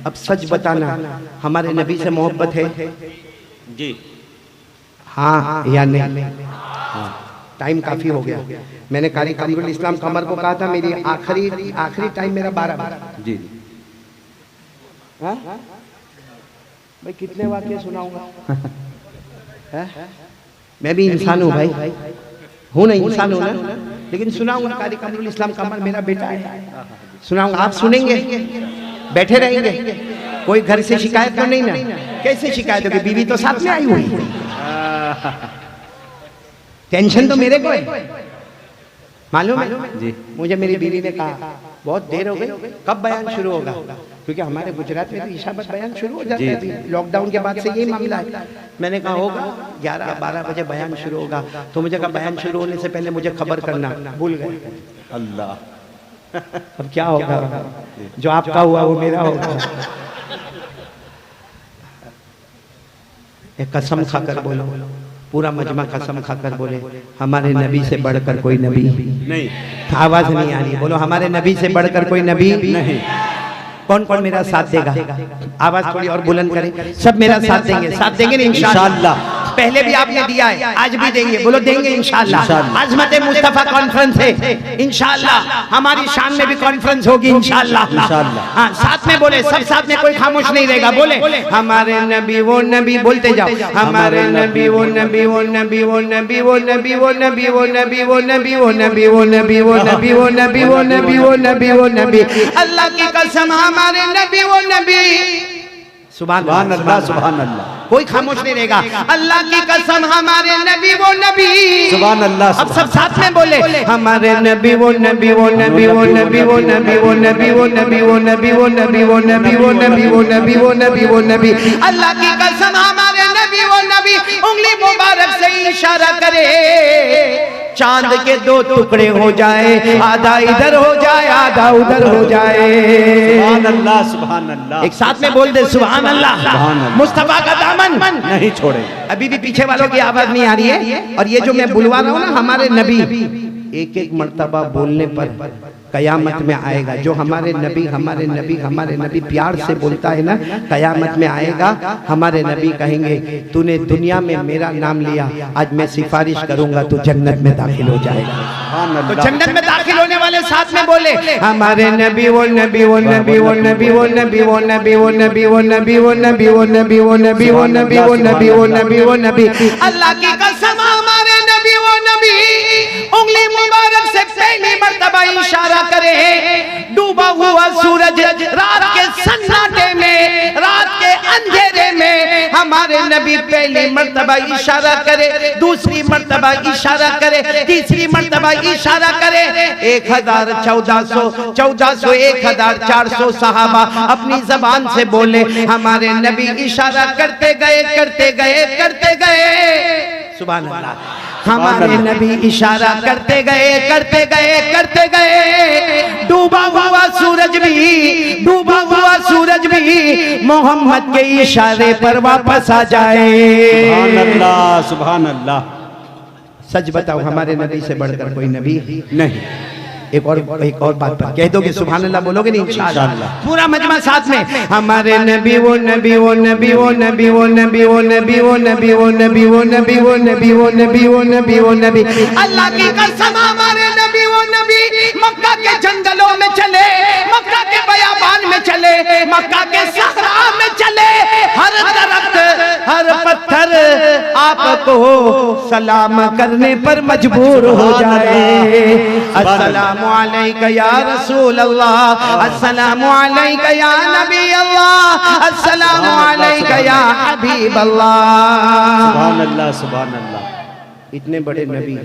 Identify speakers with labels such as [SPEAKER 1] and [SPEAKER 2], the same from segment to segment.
[SPEAKER 1] अब सच बताना, हमारे नबी से मोहब्बत है
[SPEAKER 2] जी?
[SPEAKER 1] हाँ या नहीं? हाँ। टाइम काफी हो गया। मैंने कारी कमरुल इस्लाम कमर को कहा था मेरी आखिरी टाइम मेरा 12
[SPEAKER 2] जी।
[SPEAKER 1] हाँ भाई कितने वाक्य सुनाऊंगा? मैं भी इंसान हूँ भाई, हूँ ना, इंसान हूँ ना, लेकिन सुनाऊंगा। कारी कमरुल इस्लाम कमर मेरा बेटा है, सुनाऊंगा। आप सुनेंगे, बैठे रहेंगे? कोई घर से शिकायत तो नहीं ना? कैसे शिकायत होगी? बीवी तो साथ में आई हुई है, टेंशन तो मेरे को है, मालूम है जी। मुझे मेरी बीवी ने कहा बहुत देर हो गई, कब बयान शुरू होगा? क्योंकि हमारे गुजरात में तो ईशा बाद बयान शुरू हो जाता है, लॉकडाउन के बाद से यही मामला है। मैंने कहा होगा 11-12 बजे बयान शुरू होगा, तो मुझे कहा बयान शुरू होने से पहले मुझे खबर करना, भूल गए।
[SPEAKER 2] अल्लाह,
[SPEAKER 1] अब क्या होगा? जो आपका हुआ वो मेरा होगा। एक कसम खाकर बोलो, पूरा मजमा कसम खाकर बोले, हमारे नबी से बढ़कर कोई नबी
[SPEAKER 2] नहीं।
[SPEAKER 1] आवाज नहीं आ रही, बोलो हमारे नबी से बढ़कर कोई नबी नहीं। कौन कौन मेरा साथ देगा? आवाज थोड़ी और बुलंद करें। सब मेरा साथ देंगे, साथ देंगे ना इंशाअल्लाह। पहले भी आपने दिया है, आज भी देंगे, बोलो देंगे इंशाअल्लाह। अज़मत मुस्तफा कॉन्फ्रेंस है इंशाअल्लाह, हमारी शान में भी कॉन्फ्रेंस होगी इंशाअल्लाह। हाँ साथ में बोले, सब साथ में, कोई खामोश नहीं रहेगा। बोले हमारे नबी वो नबी, बोलते जाओ, हमारे नबी वो नबी वो नबी वो नबी वो नबी वो नबी वो नबी वो नबी वो नबी वो नबी वो नबी वो नबी वो नबी वो नबी वो नबी, अल्लाह की कसम हमारे नबी वो नबी। सुभान अल्लाह, सुभान अल्लाह, कोई खामोश नहीं रहेगा। अल्लाह की कसम हमारे नबी वो नबी, सुभान अल्लाह। अब सब साथ में बोले, हमारे नबी वो नबी वो नबी वो नबी वो नबी वो नबी वो नबी वो नबी वो नबी वो नबी वो नबी वो नबी वो नबी वो नबी, अल्लाह की कसम हमारे नबी वो नबी। उंगली मुबारक से इशारा करे, चांद के 2 टुकड़े हो जाए, आधा इधर हो जाए आधा उधर हो जाए।
[SPEAKER 2] सुभान अल्लाह, सुभान अल्लाह।
[SPEAKER 1] एक साथ में बोल दे सुभान अल्लाह। मुस्तफा का दामन
[SPEAKER 2] नहीं छोड़े।
[SPEAKER 1] अभी भी पीछे वालों की आवाज नहीं आ रही है। और ये जो मैं बुलवा रहा हूँ ना, हमारे नबी एक एक मर्तबा बोलने पर कयामत में आएगा। जो हमारे नबी हमारे नबी हमारे नबी प्यार से बोलता है ना, कयामत में आएगा, हमारे नबी कहेंगे तूने दुनिया में मेरा नाम लिया, आज मैं सिफारिश करूंगा तू जन्नत में दाखिल हो जाएगा। तो जन्नत में दाखिल होने वाले साथ में बोले, हमारे नबी वो नबी वो नबी वो नबी वो नबी वो नबी वो नबी वो नबी वो नबी वो नबी वो नबी वो नबी वो नबी वो नबी वो नबी, अल्लाह की कसम हमारे नबी वो नबी। उंगली मुबारक से पहली मर्तबा इशारा करे, डूबा हुआ सूरज रात के सन्नाटे में, रात के अंधेरे में हमारे नबी पहली मर्तबा इशारा करे, दूसरी मर्तबा इशारा करे, तीसरी मर्तबा इशारा करे। 1400 1400 सहाबा अपनी जबान से बोले, हमारे नबी इशारा करते गए करते गए करते गए। सुभान अल्लाह। हमारे नबी इशारा करते गए करते गए करते गए, डूबा हुआ सूरज भी मोहम्मद के इशारे पर वापस आ जाए।
[SPEAKER 2] सुभान अल्लाह, सुभान अल्लाह।
[SPEAKER 1] सच बताओ, हमारे नबी से बढ़कर कोई नबी नहीं। एक और बात पर कह दोगे सुभान अल्लाह, बोलोगे नहीं इंशाअल्लाह? पूरा मजमा साथ में, हमारे नबी वो नबी वो नबी वो नबी वो नबी वो नबी वो नबी वो नबी वो नबी वो नबी वो नबी वो नबी वो नबी, अल्लाह की कसम हमारे नबी वो नबी। मक्का के जंगलों में चले, मक्का के बयाबान में चले, मक्का के सहरा में चले, हर दरख्त हर पत्थर आपको सलाम करने पर मजबूर हो जाए। अस्सलामु अलैका या रसूल अल्लाह, अस्सलामु अलैका या नबी अल्लाह, अस्सलामु अलैका या हबीब अल्लाह।
[SPEAKER 2] सुभान अल्लाह, सुभान अल्लाह।
[SPEAKER 1] इतने बड़े नबी,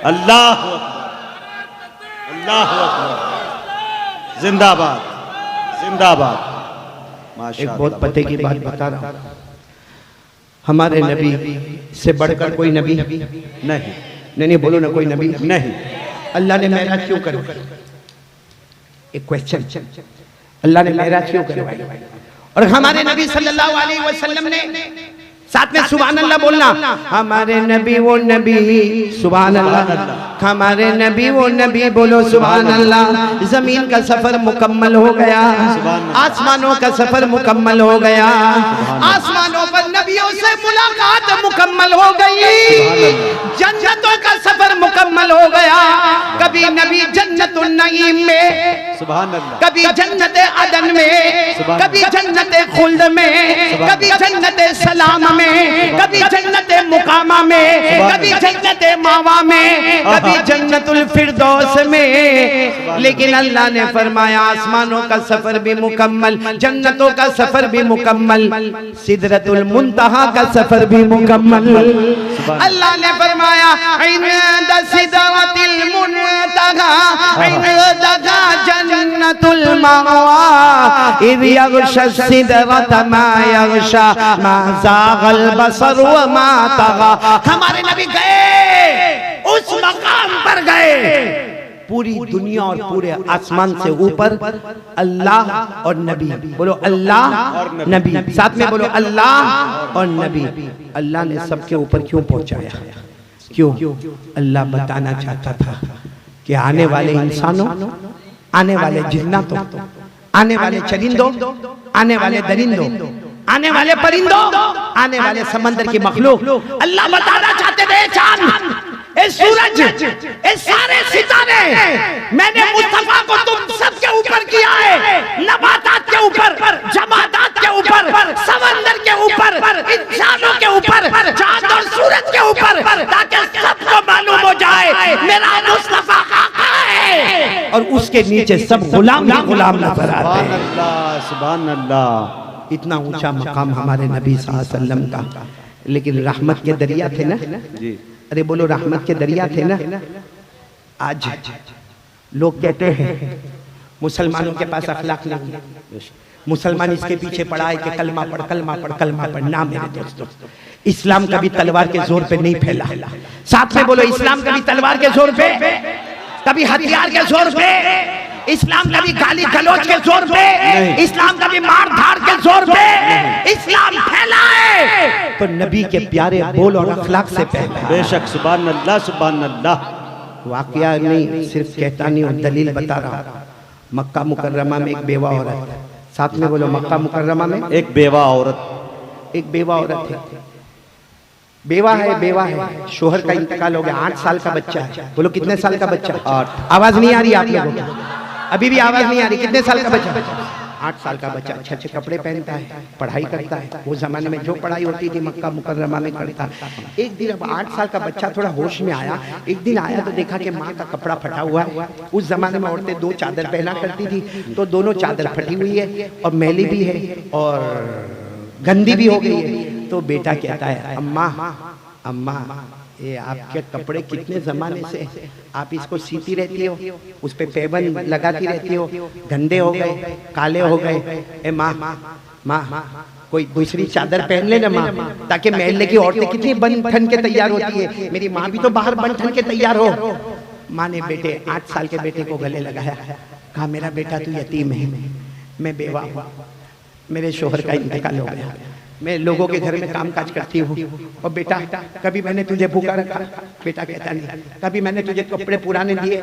[SPEAKER 2] अल्लाह अल्लाह जिंदाबाद जिंदाबाद।
[SPEAKER 1] एक बहुत पते की बात बता रहा हूँ, हमारे नबी से बढ़कर कोई नबी नहीं। नहीं बोलो ना, कोई नबी नहीं। अल्लाह ने मेराज क्यों करवाई? एक क्वेश्चन, अल्लाह ने मेराज क्यों करवाई? और हमारे नबी सल्लल्लाहु अलैहि वसल्लम ने साथ में सुभान अल्लाह बोलना। हमारे नबी वो नबी, सुभान अल्लाह, हमारे नबी वो नबी, बोलो सुभान अल्लाह। जमीन का सफर मुकम्मल हो गया, आसमानों का सफर मुकम्मल हो गया, आसमानों पर नबियों से मुलाकात मुकम्मल हो गई, जन्नतों का सफर मुकम्मल हो गया। कभी नबी जन्नतुन नईम में,
[SPEAKER 2] सुभान अल्लाह,
[SPEAKER 1] कभी जन्नत अदन में, कभी जन्नत खुल्द में, कभी जन्नत सलाम में, कभी जन्नत मुकामा में, कभी जन्नत मावा में, कभी जन्नतुल फिरदौस में। लेकिन अल्लाह ने फरमाया आसमानों का सफर भी मुकम्मल, जन्नतों का सफर भी मुकम्मल, सिदरतुल मुंतहा का सफर भी मुकम्मल। अल्लाह ने फरमाया इन्द सिदरतिल मुंतहा इन्दा जन्नतुल मावा इज़ यग़शा सिदरत मा यग़शा मा ज़ाग़ल बसर व मा तग़ा। हमारे नबी गए, उस मकाम पर गए, पूरी दुनिया और पूरे आसमान से ऊपर अल्लाह और नबी, बोलो अल्लाह और नबी, साथ में बोलो अल्लाह और नबी। अल्लाह ने सबके ऊपर क्यों पहुंचाया? क्यों? अल्लाह बताना चाहता था कि आने वाले इंसानों, आने वाले जिन्नातों, आने वाले चरिंदों, आने वाले दरिंदों, आने वाले परिंदों, आने वाले समंदर की मखलूक, अल्लाह बताना चाहते थे चांद, सूरज, सारे सितारे मैंने मुस्तफा को तुम सबके ऊपर किया है, नबातात के ऊपर, जमादात के ऊपर, समंदर के ऊपर, इंसानों के ऊपर, चांद और सूरज के ऊपर, ताकि सबको मालूम हो जाए मेरा मुस्तफा आका है और उसके नीचे सब गुलाम ही गुलाम नजर आते हैं।
[SPEAKER 2] सुभान अल्लाह, सुभान अल्लाह।
[SPEAKER 1] इतना ऊंचा मकाम हमारे नबी सल्लल्लाहु अलैहि वसल्लम का। लेकिन रहमत के दरिया थे ना
[SPEAKER 2] जी,
[SPEAKER 1] अरे बोलो रहमत के दरिया थे ना। आज लोग कहते हैं मुसलमानों के पास अखलाक नहीं है, मुसलमान इसके पीछे पड़ा है कि कलमा पढ़, कलमा पढ़, कलमा पढ़। ना मेरे दोस्तों, इस्लाम कभी तलवार के जोर पे नहीं फैला। साथ में बोलो इस्लाम कभी तलवार के जोर पे, कभी हथियार के जोर पे, इस्लाम कभी गाली गलौज के जोर पे, इस्लाम कभी मार धाड़ के जोर पे इस्लाम फैला है तो नबी के प्यारे बोल और अखलाक से फैला।
[SPEAKER 2] बेशक, सुभान अल्लाह, सुभान अल्लाह।
[SPEAKER 1] वाकया नहीं, सिर्फ कहता नहीं हूँ, दलील बता रहा। मक्का मुकर्रमा में एक बेवा औरत, साथ में बोलो मक्का मुकर्रमा में
[SPEAKER 2] एक बेवा औरत,
[SPEAKER 1] एक बेवा औरत है, बेवा है, शोहर का इंतकाल हो गया, 8 साल का बच्चा है। बोलो कितने साल का बच्चा? 8। आवाज नहीं आ रही आप लोगों को? अभी भी आवाज नहीं आ रही? कितने साल का बच्चा? 8 साल का बच्चा। अच्छे अच्छे कपड़े पहनता है, पढ़ाई करता है। वो जमाने में जो पढ़ाई होती थी मक्का मुकर्रमा में करता। एक दिन अब 8 साल का बच्चा थोड़ा होश में आया, एक दिन आया तो देखा कि माँ का कपड़ा फटा हुआ है। उस जमाने में औरतें 2 चादर पहना करती थी, तो दोनों चादर फटी हुई है और मैली भी है और गंदी भी हो गई है। तो बेटा कहता है अम्मा, अम्मा ये आपके कपड़े कितने जमाने से आप इसको सीती रहती हो, उस पे पैबंद लगाती रहती हो, गंदे हो गए, काले हो गए। ए माँ, माँ कोई दूसरी चादर पहन ले ना माँ, ताकि महल्ले की औरतें कितनी बन ठन के तैयार होती है, मेरी माँ भी तो बाहर बन ठन के तैयार हो। माँ ने बेटे 8 साल के बेटे को गले लगाया, कहा मेरा बेटा तू यतीम है, मैं बेवा हूँ, मेरे शोहर का इंतकाल हो गया, मैं लोगों के घर में काम काज करती हूँ। और बेटा कभी मैंने तुझे भूखा रखा? बेटा कहता नहीं। कभी मैंने तुझे कपड़े पुराने दिए?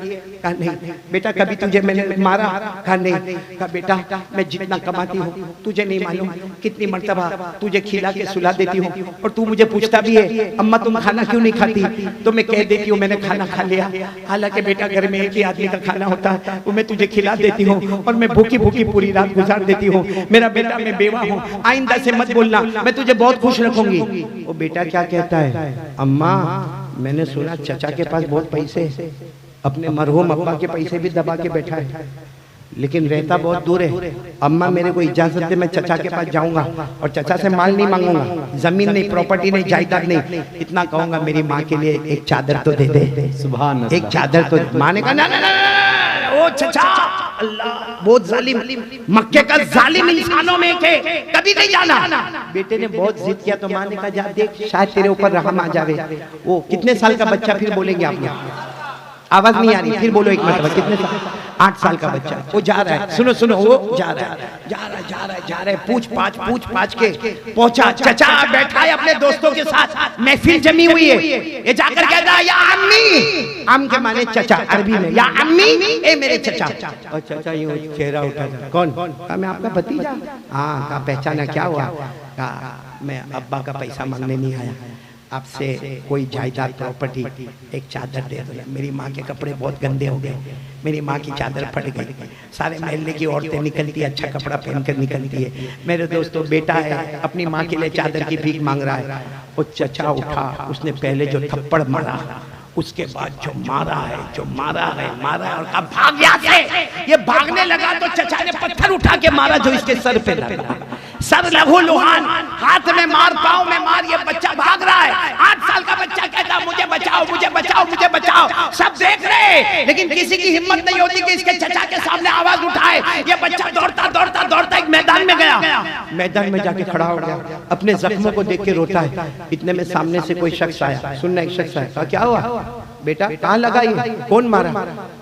[SPEAKER 1] कहा नहीं। बेटा कभी तुझे मैंने मारा? कहा नहीं। कहा बेटा मैं जितना कमाती हूँ तुझे नहीं मालूम, कितनी मर्तबा तुझे खिला के सुला देती हूँ और तू मुझे पूछता भी है अम्मा तुम खाना क्यों नहीं खाती, तो मैं कह देती हूँ मैंने खाना खा लिया। हालांकि बेटा घर में एक ही आदमी का खाना होता है, वो मैं तुझे खिला देती हूँ और मैं भूखी भूखी पूरी रात गुजार देती हूँ। मेरा बेटा मैं बेवा हूँ, आइंदा से मत बोलना, मैं तुझे बहुत खुश रखूंगी। वो बेटा क्या कहता है? अम्मा मैंने सुना चचा के पास बहुत पैसे, अपने मरहूम अब्बा के पैसे भी दबा के बैठा है, लेकिन रहता बहुत दूर है। अम्मा मेरे को इजाजत दे, मैं चचा के पास जाऊंगा और चचा से माल नहीं मांगूंगा, जमीन नहीं, प्रॉपर्टी नहीं, जायदाद नहीं, इतना कहूंगा मेरी माँ के लिए एक चादर तो दे दे।
[SPEAKER 2] सुभान अल्लाह।
[SPEAKER 1] एक चादर तो। माँ ने कहा ना ना ना, ओ चचा, अल्लाह बहुत जालिम, मक्के का जालिम इंसानों में के कभी नहीं जाना। बेटे ने बहुत जिद किया तो माँ ने कहा जा देख शायद तेरे ऊपर रहम आ जावे। वो कितने साल का बच्चा, फिर बोलेंगे आप लोग आवाज नहीं आ रही, फिर बोलो एक मरतबा। कितने साल? 8 साल का बच्चा, वो जा रहा है, सुनो सुनो, वो जा रहा है, पूछ पाछ के पहुंचा, चचा बैठा है अपने दोस्तों के साथ, महफिल जमी हुई है, ये जाकर कहता है या अम्मी, आम के माने चचा अरबी में, या अम्मी ए मेरे चचा। और चचा ये चेहरा उठा, कौन? मैं आपका भतीजा। हाँ, कहा पहचाना, क्या हुआ? कहा मैं अब्बा का पैसा मांगने नहीं आया, आपसे कोई जायदाद प्रॉपर्टी एक चादर दे दो। मेरी माँ के कपड़े बहुत गंदे हो गए, मेरी माँ की चादर फट गई, सारे मोहल्ले की औरतें निकलती है, अच्छा कपड़ा पहनकर निकलती है, मेरे दोस्तों बेटा है अपनी माँ के लिए चादर की भीख मांग रहा है। वो चचा उठा, उसने पहले जो थप्पड़ मारा, उसके बाद जो मारा है और कहा भाग यहाँ से। ये भागने लगा तो चचा ने पत्थर उठा के मारा जो इसके सर पे लगा, सर लहू लुहान, हाथ में मार, पाँव में मार, ये बच्चा भाग रहा है। 8 साल का बच्चा कहता मुझे बचाओ मुझे बचाओ मुझे बचाओ। सब देख रहे लेकिन किसी की हिम्मत नहीं होती कि इसके चचा के सामने आवाज उठाए। ये बच्चा दौड़ता दौड़ता दौड़ता एक मैदान में गया, मैदान में जाके खड़ा हो गया, अपने जख्मों को देख के रोता है। इतने में सामने से कोई शख्स आया, सुनना, एक शख्स आया, कहा क्या हुआ बेटा, कहाँ लगा ये, कौन मारा?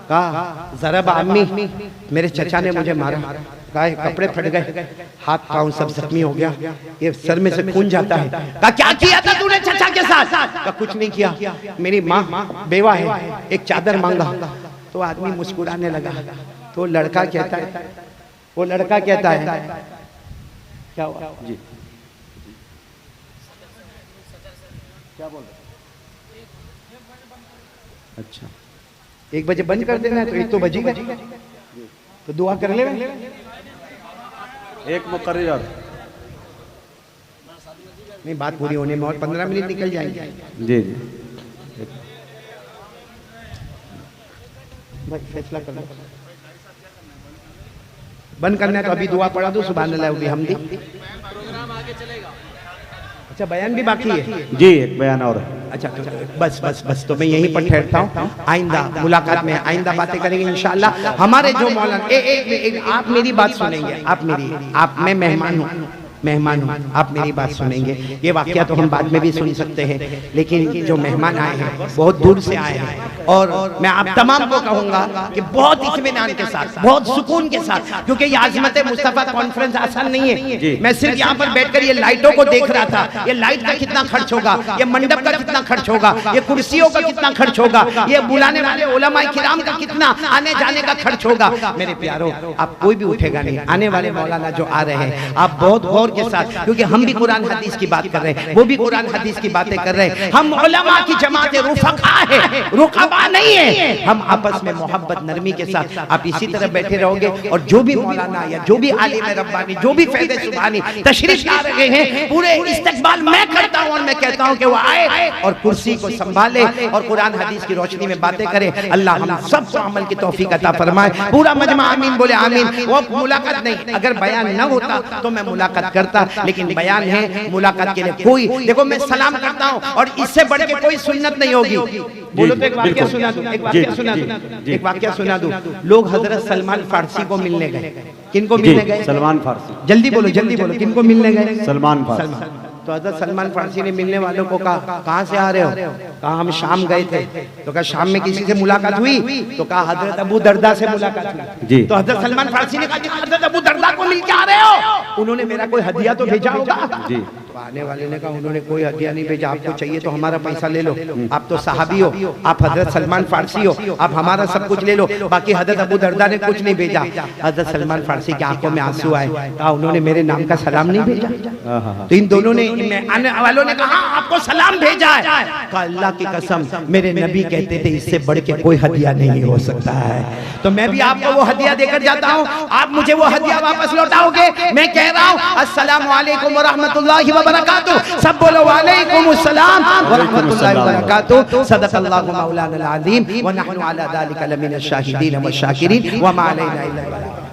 [SPEAKER 1] कहा जरब अम्मी, मेरे चचा ने मुझे मारा। कहा कपड़े फट गए, हाथ पांव सब जख्मी हो गया, ये सर में से खून जाता है। कहा क्या किया था तूने चचा के साथ? कहा कुछ नहीं किया, मेरी माँ बेवा है, एक चादर मांगा। तो आदमी मुस्कुराने लगा। तो लड़का कहता है, वो लड़का कहता है क्या हुआ जी, क्या बोल रहे? अच्छा 1 बजे बंद कर देना है, तो 1 तो बजेगा, तो दुआ कर ले।
[SPEAKER 2] एक मुकर्रर
[SPEAKER 1] नहीं, बात पूरी होने में और 15 मिनट निकल जाएंगे।
[SPEAKER 2] जी जी
[SPEAKER 1] भाई फैसला कर लो, बंद करना है तो अभी दुआ पढ़ा दो, सुभान अल्लाह व बिहम्दी। अच्छा बयान भी बाकी है
[SPEAKER 2] जी, एक बयान और है।
[SPEAKER 1] अच्छा बस तो मैं यहीं पर ठहरता हूँ। आइंदा मुलाकात में आइंदा बातें करेंगे इंशाअल्लाह। हमारे जो मौलाना एक आप मेरी बात सुनेंगे, आप मैं मेहमान हूँ, आप मेरी बात सुनेंगे। ये वाकया तो हम बाद में भी सुन सकते हैं, लेकिन जो मेहमान आए हैं बहुत दूर से आए हैं, और मैं आप तमाम को कहूंगा कि बहुत इत्मीनान के साथ, बहुत सुकून के साथ, क्योंकि ये आज़मत मुस्तफ़ा कॉन्फ्रेंस आसान नहीं है। मैं सिर्फ यहाँ पर बैठकर ये लाइटों को देख रहा था, ये लाइट का कितना खर्च होगा, ये मंडप का कितना खर्च होगा, ये कुर्सियों का कितना खर्च होगा, ये बुलाने वाले उलमाए किराम का कितना आने जाने का खर्च होगा। मेरे प्यारों, आप कोई भी उठेगा नहीं, आने वाले मौलाना जो आ रहे हैं आप बहुत गौर के साथ, क्योंकि हम भी कुरान हदीस की बात कर रहे हैं, वो भी कुरान हदीस की बातें कर रहे हैं। हम उलमा की जमात रुफका है, रुकबा नहीं है। हम आपस में मोहब्बत नरमी के साथ आप इसी तरह बैठे रहोगे, और जो भी मौलाना या जो भी आलिम रब्बानी, जो भी फैज़ सुभानी तशरीफ ला रहे हैं, पूरे इस्तकबाल मैं करता हूं, और मैं कहता हूं कि वो आए और कुर्सी को संभाले और कुरान हदीस की रोशनी में बातें करें। अल्लाह हम सबको अमल की तौफीक अता फरमाए। पूरा मजमा आमीन बोले आमीन। वो मुलाकात नहीं, अगर बयान न होता तो मैं मुलाकात करता, लेकिन बयान है, मुलाकात के लिए कोई, देखो मैं सलाम करता हूं और इससे बढ़ के कोई सुन्नत नहीं होगी। बोलो तो एक वाक्य सुना दूं, एक वाक्य सुना दूं। लोग हजरत सलमान फारसी को मिलने गए। किनको मिलने गए? सलमान फारसी। जल्दी बोलो किनको मिलने गए? सलमान फारसी। तो हजरत सलमान फारसी ने मिलने वालों को कहा कहाँ से आ रहे हो? कहा हम शाम गए थे। तो कहा शाम में किसी से मुलाकात हुई? तो कहा हजरत अबू दरदा से मुलाकात हुई जी। तो हजरत सलमान फारसी ने कहा हजरत अबू दरदा को मिल के आ रहे हो, उन्होंने मेरा कोई हदिया तो भेजा होगा जी। तो आने वाले ने कहा उन्होंने कोई हदिया नहीं भेजा, आपको चाहिए तो हमारा पैसा ले लो, आप तो सहाबी हो, आप हजरत सलमान फारसी हो, आप हमारा सब कुछ ले लो, बाकी हजरत अबू दरदा ने कुछ नहीं भेजा। हजरत सलमान फारसी की आंखों में आंसू आए, कहा उन्होंने मेरे नाम का सलाम नहीं भेजा। तो इन दोनों ने, आने वालों ने कहा आपको सलाम भेजा है। कहा अल्लाह की कसम, मेरे नबी कहते थे इससे बढ़ के कोई हदिया नहीं हो सकता है। तो मैं भी आपको वो हदिया देकर जाता हूँ, आप मुझे वो हदिया वापस लौटाओगे। मैं कह रहा हूँ अस्सलामु अलैकुम व रहमतुल्लाहि व बरकातुहू। सब बोलो वालेकुम अस्सलाम व रहमतुल्लाहि व बरकातुहू। सदक़ल्लाहु मौलाना अल अज़ीम व नहनु अला ज़ालिका लमिन अश-शाहिदीन व शाकिरीन व मा अलैना इल्ला अल बलाग।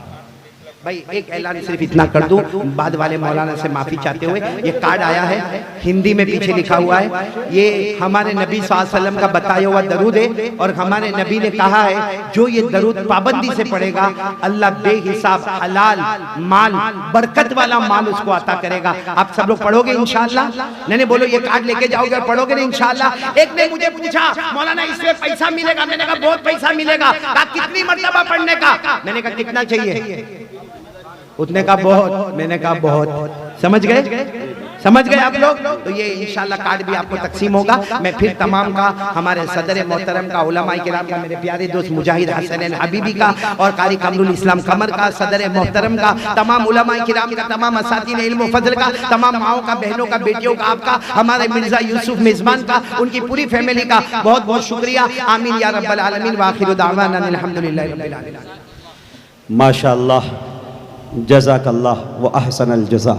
[SPEAKER 1] भाई एक ऐलान सिर्फ इतना कर दूं, बाद वाले मौलाना से माफी चाहते हुए, ये कार्ड आया है हिंदी में, पीछे लिखा हुआ है, ये हमारे नबी सल्लल्लाहु अलैहि वसल्लम का बताया हुआ दरूद है। और हमारे नबी ने कहा है जो ये दरूद पाबंदी से पढ़ेगा अल्लाह बेहिसाब हलाल माल, बरकत वाला माल उसको अता करेगा। आप सब लोग पढ़ोगे इंशाअल्लाह? नहीं बोलो, ये कार्ड लेके जाओगे और पढ़ोगे ना इंशाअल्लाह। एक ने मुझे पूछा मौलाना इसमें पैसा मिलेगा? मैंने कहा बहुत पैसा मिलेगा। कहा कितनी मर्तबा पढ़ने का? मैंने कहा कितना चाहिए? उतने का बहुत। मैंने कहा बहुत। समझ गए? समझ गए आप लोग? तो ये इंशाल्लाह कार्ड भी आपको तकसीम होगा। मैं फिर तमाम का, हमारे सदर मोहतरम का, उलमाए किराम का, मेरे प्यारे दोस्त मुजाहिद हसन हबीबी का और कारी कमरुल इस्लाम कमर का, सदर मोहतरम का, तमाम उलमाए किराम का, तमाम असातिन इल्म फजल का, तमाम माओं का, बहनों का, बेटियों का, आपका, हमारे मिर्जा यूसुफ मेजबान का, उनकी पूरी फैमिली का बहुत बहुत शुक्रिया। आमीन या रब्बल आलमीन। व आखिरु दावाना अल्हम्दुलिल्लाहि रब्बिल आलमीन।
[SPEAKER 2] माशाअल्लाह, जज़ाकल्लाह व अहसनल जज़ा।